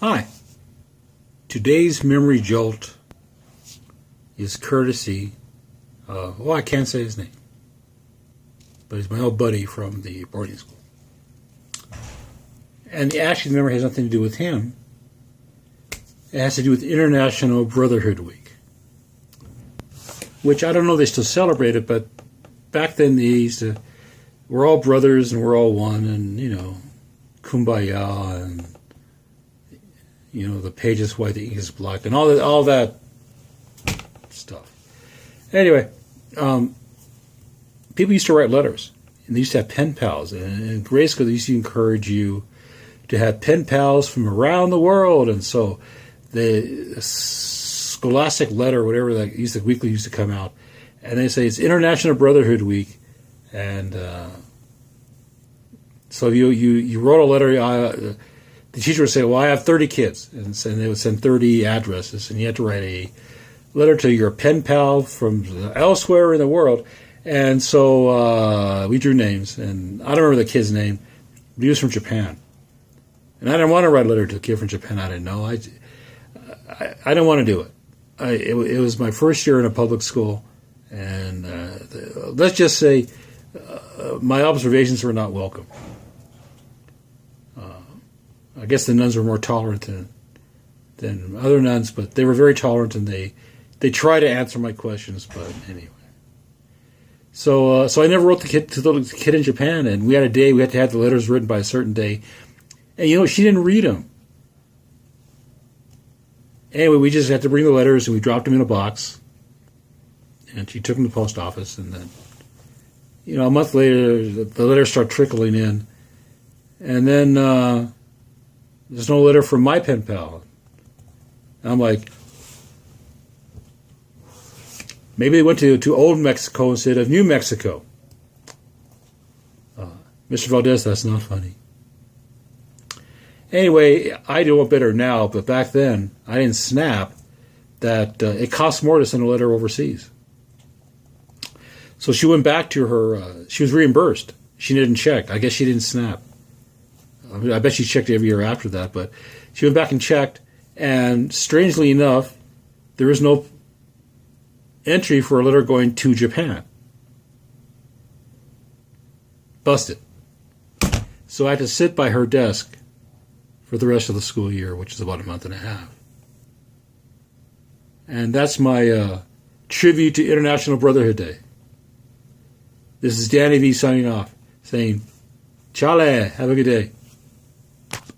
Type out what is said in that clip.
Hi. Today's memory jolt is courtesy of, well, I can't say his name, but he's my old buddy from the boarding school. And actually, the memory has nothing to do with him. It has to do with International Brotherhood Week, which I don't know if they still celebrate it, but back then they used to, we're all brothers and we're all one, and, kumbaya, and, the page is white, the ink is black, and all that stuff. Anyway, people used to write letters, and they used to have pen pals, and in grade school they used to encourage you to have pen pals from around the world, and so the Scholastic Letter, whatever that weekly used to come out, and they say it's International Brotherhood Week, and so you wrote a letter. The teacher would say, "Well, I have 30 kids," and they would send 30 addresses, and you had to write a letter to your pen pal from elsewhere in the world. And so we drew names, and I don't remember the kid's name, but he was from Japan. And I didn't want to write a letter to a kid from Japan I didn't know. I didn't want to do it. It was my first year in a public school, and let's just say my observations were not welcome. I guess the nuns were more tolerant than other nuns, but they were very tolerant, and they tried to answer my questions. But anyway, so I never wrote to the kid in Japan, and we had a day we had to have the letters written by a certain day, and she didn't read them. Anyway, we just had to bring the letters, and we dropped them in a box, and she took them to the post office, and then a month later the letters start trickling in, and then there's no letter from my pen pal. And I'm like, maybe they went to Old Mexico instead of New Mexico. Mr. Valdez, that's not funny. Anyway, I do it better now, but back then I didn't snap that it costs more to send a letter overseas. So she went back to her, she was reimbursed. She didn't check. I guess she didn't snap. I bet she checked every year after that, but she went back and checked, and strangely enough, there is no entry for a letter going to Japan. Busted. So I had to sit by her desk for the rest of the school year, which is about a month and a half. And that's my tribute to International Brotherhood Day. This is Danny V signing off, saying, Chale, have a good day.